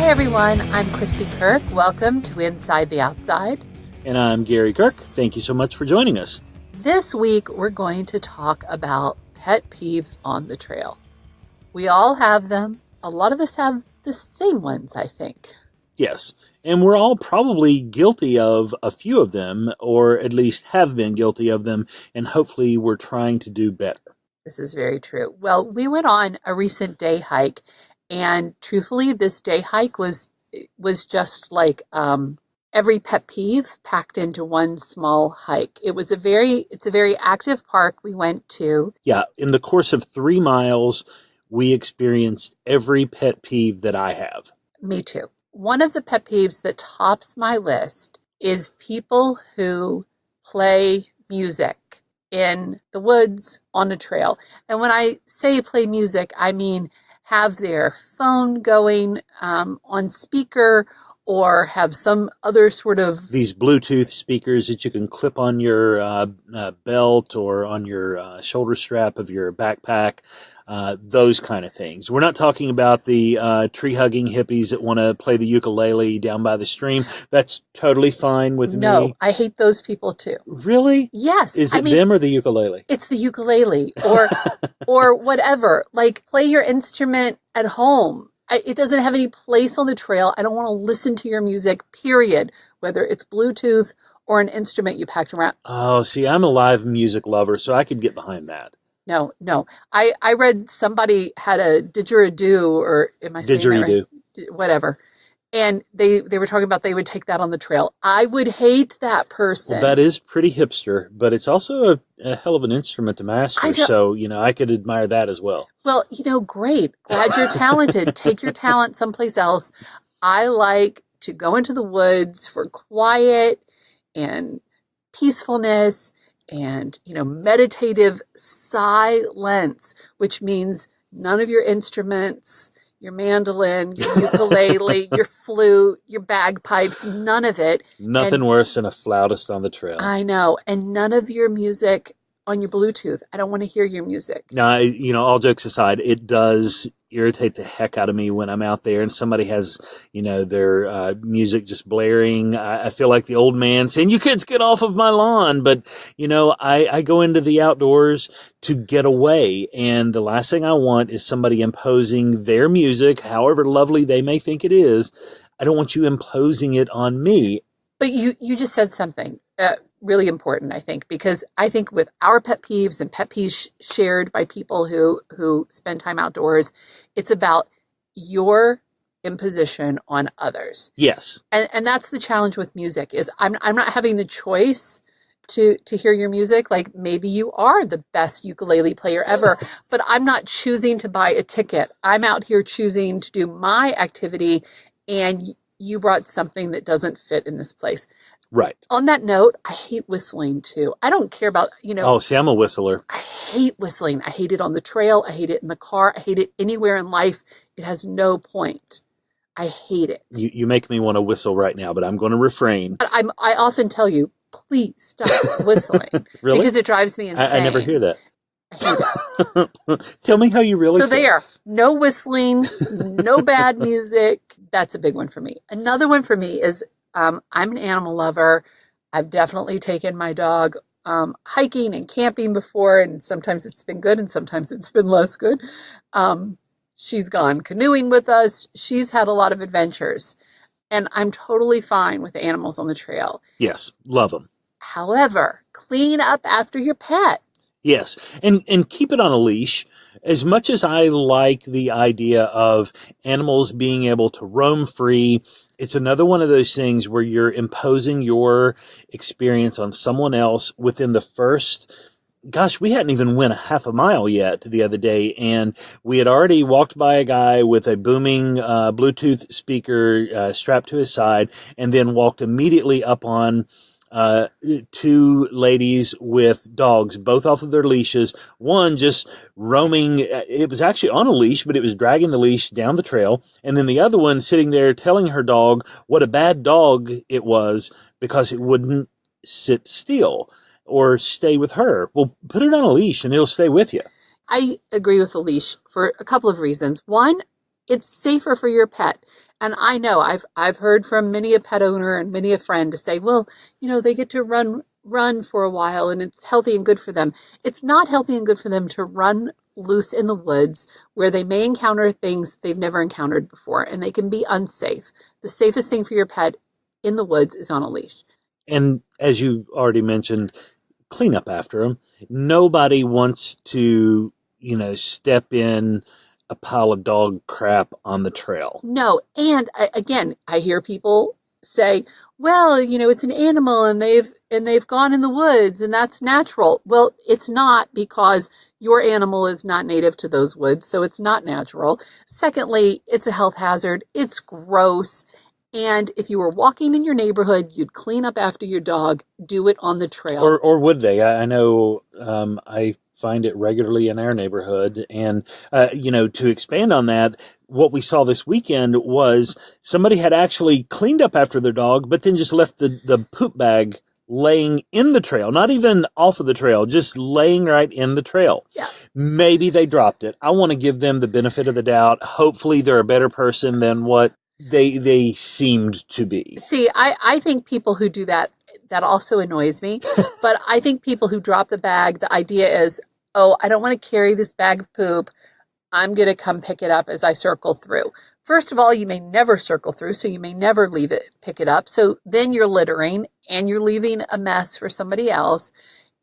everyone, I'm Christy Kirk. Welcome to Inside the Outside. And I'm Gary Kirk. Thank you so much for joining us. This week, we're going to talk about pet peeves on the trail. We all have them. A lot of us have the same ones, I think. Yes, and we're all probably guilty of a few of them, or at least have been guilty of them, and hopefully we're trying to do better. This is very true. Well, we went on a recent day hike, and truthfully, this day hike was just like every pet peeve packed into one small hike. It's a very active park we went to. Yeah, in the course of 3 miles, we experienced every pet peeve that I have. Me too. One of the pet peeves that tops my list is people who play music in the woods on a trail. And when I say play music, I mean have their phone going on speaker or have some other sort of... These Bluetooth speakers that you can clip on your belt or on your shoulder strap of your backpack, those kind of things. We're not talking about the tree-hugging hippies that want to play the ukulele down by the stream. That's totally fine with me. No, I hate those people too. Really? Yes. Is it them or the ukulele? It's the ukulele or whatever. Like, play your instrument at home. It doesn't have any place on the trail. I don't want to listen to your music, period, whether it's Bluetooth or an instrument you packed around. Oh, see, I'm a live music lover, so I could get behind that. No. I read somebody had a didgeridoo, or am I saying that right? Whatever. And they were talking about they would take that on the trail. I would hate that person. Well, that is pretty hipster, but it's also a hell of an instrument to master. So, I could admire that as well. Well, great. Glad you're talented. Take your talent someplace else. I like to go into the woods for quiet and peacefulness and, meditative silence, which means none of your instruments, your mandolin, your ukulele, your flute, your bagpipes, none of it. Nothing worse than a flautist on the trail. I know. And none of your music on your Bluetooth. I don't want to hear your music. Now, all jokes aside, it does irritate the heck out of me when I'm out there and somebody has, their music just blaring. I feel like the old man saying, "You kids get off of my lawn." But, I go into the outdoors to get away. And the last thing I want is somebody imposing their music, however lovely they may think it is. I don't want you imposing it on me. But you just said something really important, I think, because I think with our pet peeves and pet peeves shared by people who spend time outdoors, it's about your imposition on others. Yes. And that's the challenge with music is I'm not having the choice to hear your music. Like, maybe you are the best ukulele player ever, but I'm not choosing to buy a ticket. I'm out here choosing to do my activity, and you brought something that doesn't fit in this place. Right. On that note, I hate whistling too. I don't care about, Oh, see, I'm a whistler. I hate whistling. I hate it on the trail. I hate it in the car. I hate it anywhere in life. It has no point. I hate it. You make me want to whistle right now, but I'm going to refrain. I often tell you, please stop whistling. Really? Because it drives me insane. I never hear that. I hate it. Tell me how you really feel. So there, no whistling, no bad music. That's a big one for me. Another one for me is I'm an animal lover. I've definitely taken my dog hiking and camping before, and sometimes it's been good and sometimes it's been less good. She's gone canoeing with us. She's had a lot of adventures, and I'm totally fine with animals on the trail. Yes, love them. However, clean up after your pet. Yes, and keep it on a leash. As much as I like the idea of animals being able to roam free, it's another one of those things where you're imposing your experience on someone else within the first... Gosh, we hadn't even went a half a mile yet the other day, and we had already walked by a guy with a booming Bluetooth speaker strapped to his side, and then walked immediately up on 2 ladies with dogs, both off of their leashes. One just roaming. It was actually on a leash, but it was dragging the leash down the trail. And then the other one sitting there telling her dog what a bad dog it was because it wouldn't sit still or stay with her. Well, put it on a leash and it'll stay with you. I agree with the leash for a couple of reasons. One, it's safer for your pet. And I know I've heard from many a pet owner and many a friend to say, well, they get to run for a while and it's healthy and good for them. It's not healthy and good for them to run loose in the woods where they may encounter things they've never encountered before, and they can be unsafe. The safest thing for your pet in the woods is on a leash. And as you already mentioned, clean up after them. Nobody wants to, step in a pile of dog crap on the trail. No. And again, I hear people say, well, it's an animal and they've gone in the woods and that's natural. Well, it's not, because your animal is not native to those woods, so it's not natural. Secondly, it's a health hazard. It's gross. And if you were walking in your neighborhood, you'd clean up after your dog, do it on the trail. Or would they? I know I find it regularly in our neighborhood. And, to expand on that, what we saw this weekend was somebody had actually cleaned up after their dog, but then just left the poop bag laying in the trail, not even off of the trail, just laying right in the trail. Yeah. Maybe they dropped it. I want to give them the benefit of the doubt. Hopefully they're a better person than what they seemed to be. See, I think people who do that also annoys me. But I think people who drop the bag, the idea is, oh, I don't want to carry this bag of poop. I'm going to come pick it up as I circle through. First of all, you may never circle through, so you may never pick it up. So then you're littering and you're leaving a mess for somebody else.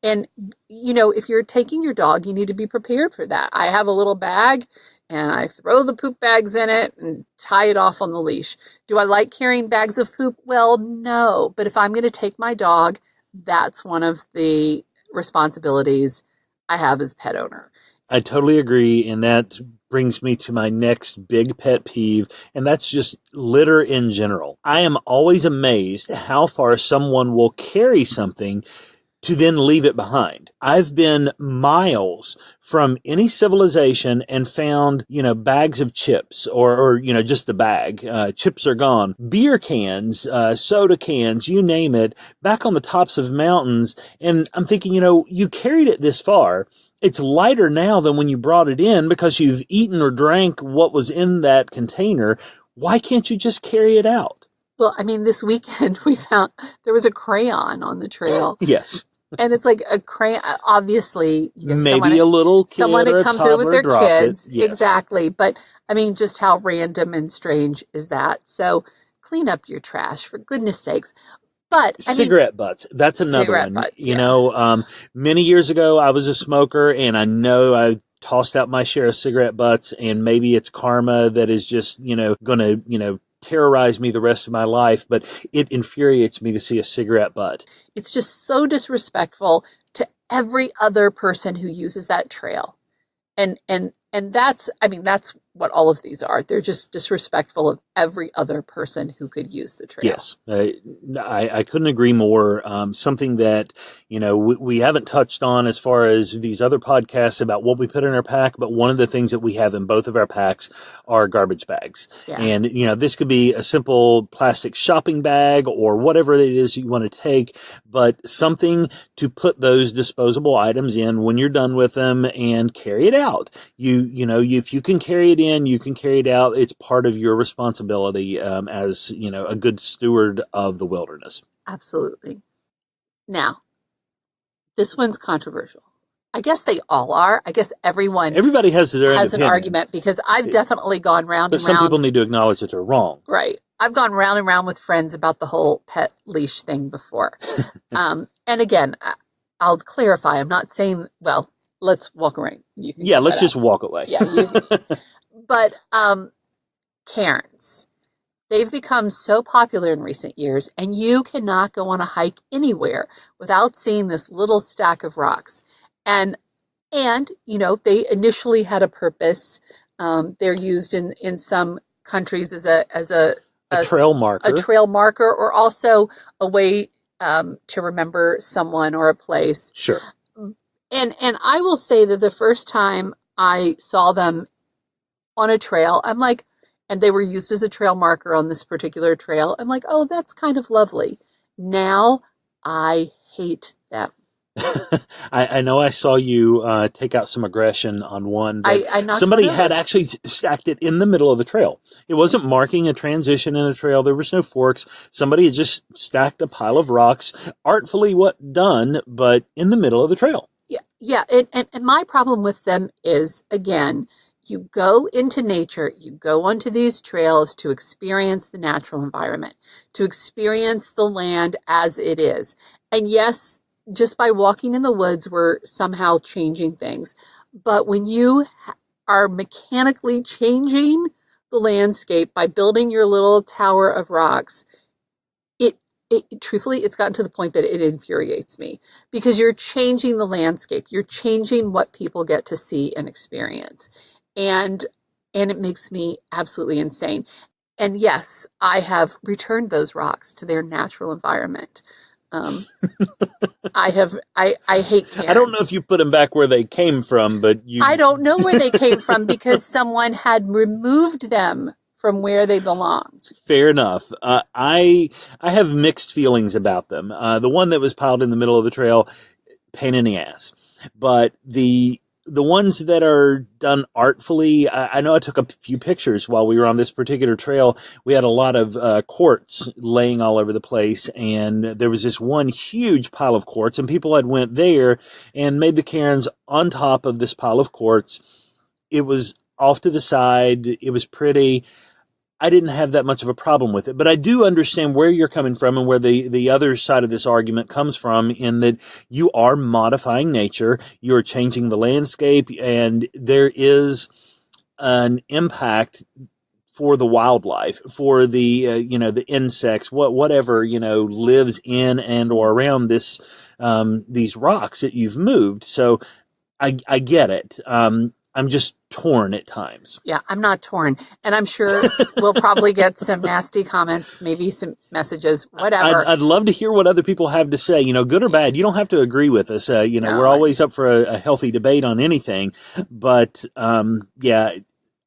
And, if you're taking your dog, you need to be prepared for that. I have a little bag and I throw the poop bags in it and tie it off on the leash. Do I like carrying bags of poop? Well, no. But if I'm going to take my dog, that's one of the responsibilities I have as a pet owner. I totally agree, and that brings me to my next big pet peeve, and that's just litter in general. I am always amazed how far someone will carry something to then leave it behind. I've been miles from any civilization and found, bags of chips or just the bag. Chips are gone. Beer cans, soda cans, you name it, back on the tops of mountains. And I'm thinking, you carried it this far. It's lighter now than when you brought it in because you've eaten or drank what was in that container. Why can't you just carry it out? Well, this weekend we found there was a crayon on the trail. Yes. And it's like a crayon, obviously. Maybe a little kid someone or had a come through with their dropped kids. it. Yes. Exactly. But just how random and strange is that? So clean up your trash, for goodness sakes. But cigarette butts. That's another one. Butts, Many years ago, I was a smoker, and I know I tossed out my share of cigarette butts, and maybe it's karma that is just, going to, terrorize me the rest of my life, but it infuriates me to see a cigarette butt. It's just so disrespectful to every other person who uses that trail. And that's what all of these are. They're just disrespectful of every other person who could use the trail. Yes, I couldn't agree more. Something that, we haven't touched on as far as these other podcasts about what we put in our pack, but one of the things that we have in both of our packs are garbage bags. Yeah. And, this could be a simple plastic shopping bag or whatever it is you want to take, but something to put those disposable items in when you're done with them and carry it out. If you can carry it in, you can carry it out. It's part of your responsibility as, a good steward of the wilderness. Absolutely. Now, this one's controversial. I guess they all are. I guess everybody has an argument, because I've definitely gone round and round. But some people need to acknowledge that they're wrong. Right. I've gone round and round with friends about the whole pet leash thing before. And again, I'll clarify. I'm not saying, well, let's walk away. Let's just walk away. Yeah. But CAIRNS, they've become so popular in recent years, and you cannot go on a hike anywhere without seeing this little stack of rocks. And they initially had a purpose. They're used in some countries as a trail marker, or also a way to remember someone or a place. Sure. And I will say that the first time I saw them on a trail, I'm like, and they were used as a trail marker on this particular trail, I'm like, oh, that's kind of lovely. Now I hate them. I know I saw you take out some aggression on one that I knocked one somebody had over. actually stacked it in the middle of the trail. It wasn't marking a transition in a trail. There was no forks. Somebody had just stacked a pile of rocks, artfully what done, but in the middle of the trail. Yeah, yeah. And my problem with them is, again, you go into nature, you go onto these trails to experience the natural environment, to experience the land as it is. And yes, just by walking in the woods, we're somehow changing things. But when you are mechanically changing the landscape by building your little tower of rocks, truthfully, it's gotten to the point that it infuriates me because you're changing the landscape. You're changing what people get to see and experience. And it makes me absolutely insane. And yes, I have returned those rocks to their natural environment. Um, I hate Cairns. I don't know if you put them back where they came from, but I don't know where they came from because someone had removed them from where they belonged. Fair enough. I have mixed feelings about them. The one that was piled in the middle of the trail, pain in the ass. But the ones that are done artfully, I know I took a few pictures while we were on this particular trail. We had a lot of quartz laying all over the place, and there was this one huge pile of quartz, and people had went there and made the cairns on top of this pile of quartz. It was off to the side. It was pretty. I didn't have that much of a problem with it, but I do understand where you're coming from and where the other side of this argument comes from, in that you are modifying nature, you're changing the landscape, and there is an impact for the wildlife, for the the insects, whatever lives in and or around these rocks that you've moved. So I get it. I'm just torn at times. Yeah, I'm not torn. And I'm sure we'll probably get some nasty comments, maybe some messages, whatever. I'd love to hear what other people have to say, good or bad. You don't have to agree with us. No, we're always up for a healthy debate on anything. But, yeah,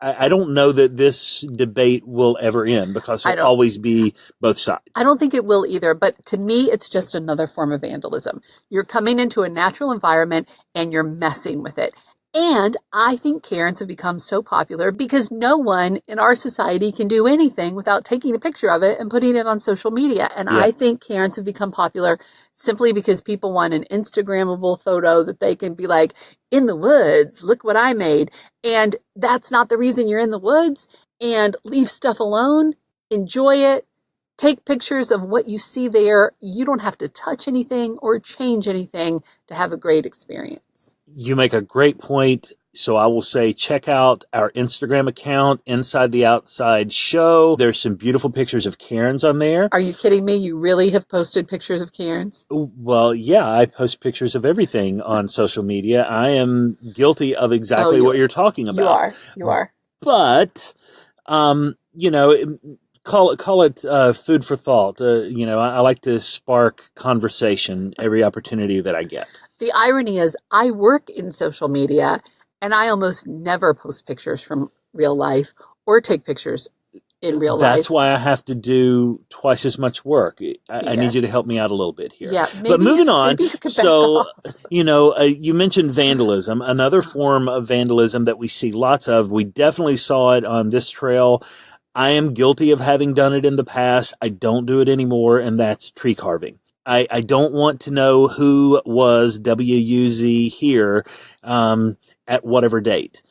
I don't know that this debate will ever end because there'll always be both sides. I don't think it will either. But to me, it's just another form of vandalism. You're coming into a natural environment and you're messing with it. And I think Cairns have become so popular because no one in our society can do anything without taking a picture of it and putting it on social media. And yeah. I think Cairns have become popular simply because people want an Instagrammable photo that they can be like, in the woods, look what I made. And that's not the reason you're in the woods. And leave stuff alone, enjoy it, take pictures of what you see there. You don't have to touch anything or change anything to have a great experience. You make a great point. So I will say, check out our Instagram account, Inside the Outside Show. There's some beautiful pictures of Cairns on there. Are you kidding me? You really have posted pictures of Cairns? Well, yeah, I post pictures of everything on social media. I am guilty of exactly what you're talking about. You are. But, call it food for thought. I like to spark conversation every opportunity that I get. The irony is I work in social media and I almost never post pictures from real life or take pictures in real life. That's why I have to do twice as much work. I need you to help me out a little bit here. Yeah, but moving on, so, you mentioned vandalism, another form of vandalism that we see lots of. We definitely saw it on this trail. I am guilty of having done it in the past. I don't do it anymore, and that's tree carving. I don't want to know who was WUZ here at whatever date.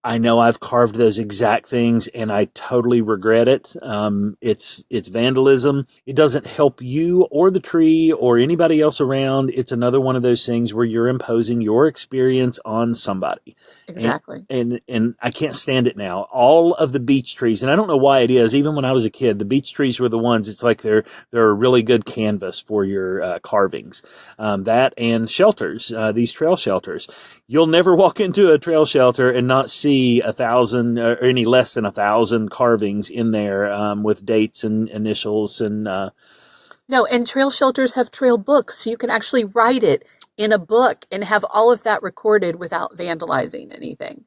I know I've carved those exact things and I totally regret it. It's vandalism. It doesn't help you or the tree or anybody else around. It's another one of those things where you're imposing your experience on somebody. Exactly. And I can't stand it now. All of the beech trees, and I don't know why it is, even when I was a kid, the beech trees were the ones, it's like they're a really good canvas for your carvings. That and shelters, these trail shelters. You'll never walk into a trail shelter and not see 1,000 or any less than 1,000 carvings in there with dates and initials and no, and trail shelters have trail books, so you can actually write it in a book and have all of that recorded without vandalizing anything.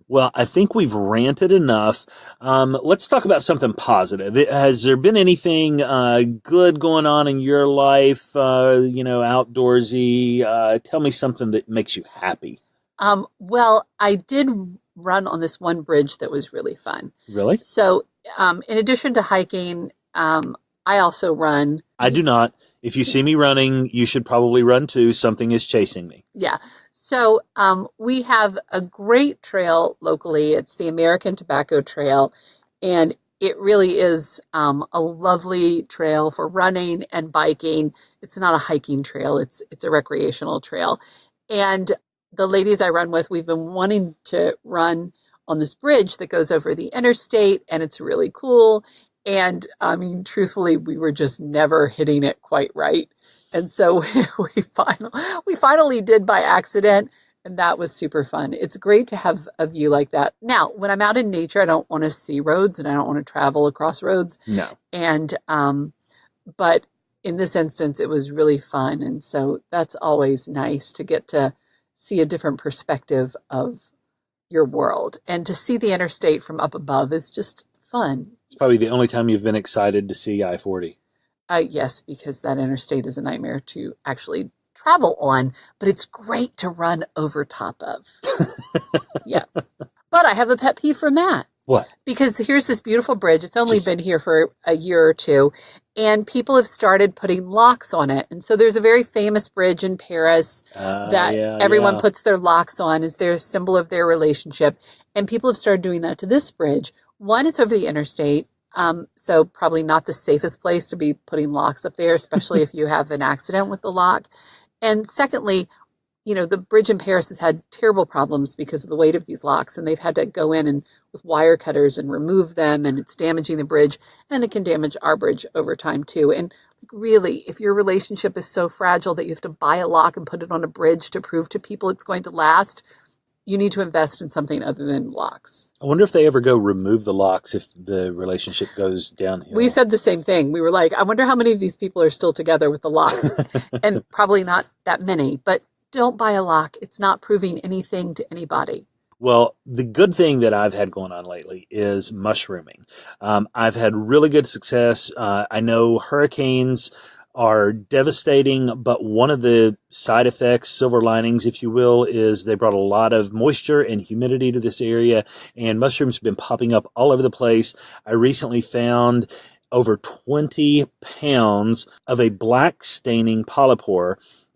Well, I think we've ranted enough. Let's talk about something positive. Has there been anything good going on in your life, outdoorsy? Tell me something that makes you happy. Well, I did run on this one bridge that was really fun. Really? So, in addition to hiking, I also run. I do not. If you see me running, you should probably run too. Something is chasing me. Yeah. So, we have a great trail locally. It's the American Tobacco Trail, and it really is a lovely trail for running and biking. It's not a hiking trail. It's a recreational trail. And the ladies I run with, we've been wanting to run on this bridge that goes over the interstate, and it's really cool. And I mean, truthfully, we were just never hitting it quite right. And so we finally did by accident, and that was super fun. It's great to have a view like that. Now, when I'm out in nature, I don't want to see roads and I don't want to travel across roads. No. And but in this instance, it was really fun, and so that's always nice to get to see a different perspective of your world, and to see the interstate from up above is just fun. It's probably the only time you've been excited to see I-40. Yes, because that interstate is a nightmare to actually travel on, but it's great to run over top of. Yeah. But I have a pet peeve from that. What? Because here's this beautiful bridge. It's only been here for a year or two, and people have started putting locks on it. And so there's a very famous bridge in Paris that everyone puts their locks on as their symbol of their relationship. And people have started doing that to this bridge. One, it's over the interstate. So probably not the safest place to be putting locks up there, especially if you have an accident with the lock. And secondly, the bridge in Paris has had terrible problems because of the weight of these locks, and they've had to go in and with wire cutters and remove them, and it's damaging the bridge, and it can damage our bridge over time too. And really, if your relationship is so fragile that you have to buy a lock and put it on a bridge to prove to people it's going to last, you need to invest in something other than locks. I wonder if they ever go remove the locks if the relationship goes downhill. We said the same thing. We were like, I wonder how many of these people are still together with the locks. And probably not that many, but don't buy a lock. It's not proving anything to anybody. Well, the good thing that I've had going on lately is mushrooming. I've had really good success. I know hurricanes are devastating, but one of the side effects, silver linings, if you will, is they brought a lot of moisture and humidity to this area, and mushrooms have been popping up all over the place. I recently found over 20 pounds of a black staining polypore,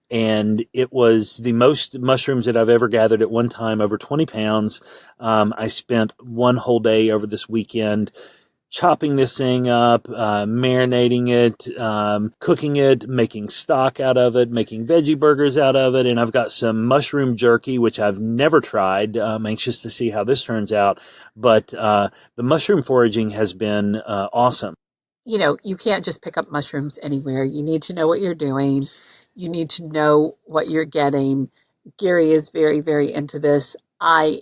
and it was the most mushrooms that I've ever gathered at one time, over 20 pounds. I spent one whole day over this weekend chopping this thing up, marinating it, cooking it, making stock out of it, making veggie burgers out of it. And I've got some mushroom jerky, which I've never tried. I'm anxious to see how this turns out. But the mushroom foraging has been awesome. You can't just pick up mushrooms anywhere. You need to know what you're doing. You need to know what you're getting. Gary is very, very into this. I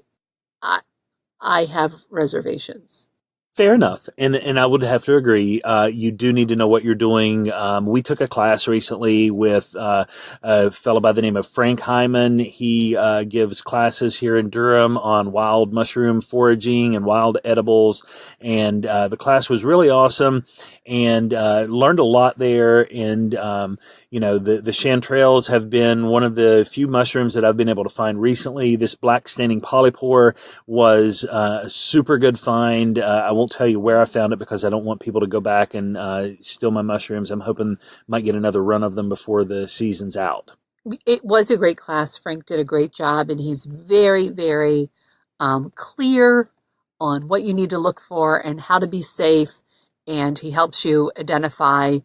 have reservations. Fair enough. And I would have to agree. You do need to know what you're doing. We took a class recently with a fellow by the name of Frank Hyman. He gives classes here in Durham on wild mushroom foraging and wild edibles. And the class was really awesome, and learned a lot there. And, the chanterelles have been one of the few mushrooms that I've been able to find recently. This black staining polypore was a super good find. I won't tell you where I found it because I don't want people to go back and steal my mushrooms. I'm hoping might get another run of them before the season's out. It was a great class. Frank did a great job, and he's very, very clear on what you need to look for and how to be safe. And he helps you identify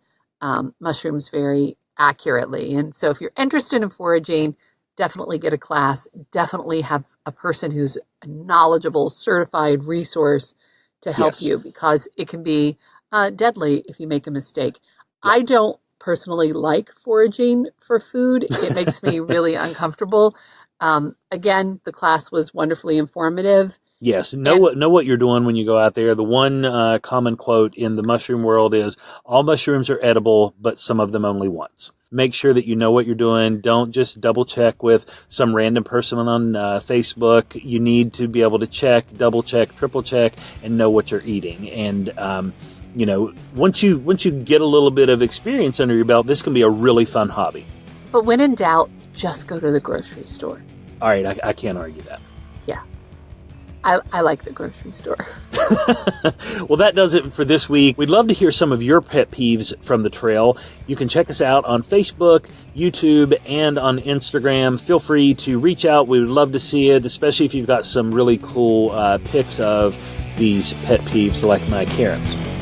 mushrooms very accurately. And so if you're interested in foraging, definitely get a class. Definitely have a person who's a knowledgeable, certified resource to help you, because it can be deadly if you make a mistake. Yeah. I don't personally like foraging for food. It makes me really uncomfortable. Again, the class was wonderfully informative. Yes, know what you're doing when you go out there. The one common quote in the mushroom world is, all mushrooms are edible, but some of them only once. make sure that you know what you're doing. Don't just double check with some random person on Facebook. You need to be able to check, double check, triple check, and know what you're eating. And, once you get a little bit of experience under your belt, this can be a really fun hobby. But when in doubt, just go to the grocery store. All right, I can't argue that. Yeah. I like the grocery store. Well, that does it for this week. We'd love to hear some of your pet peeves from the trail. You can check us out on Facebook, YouTube, and on Instagram. Feel free to reach out. We would love to see it, especially if you've got some really cool pics of these pet peeves like my CAIRNS.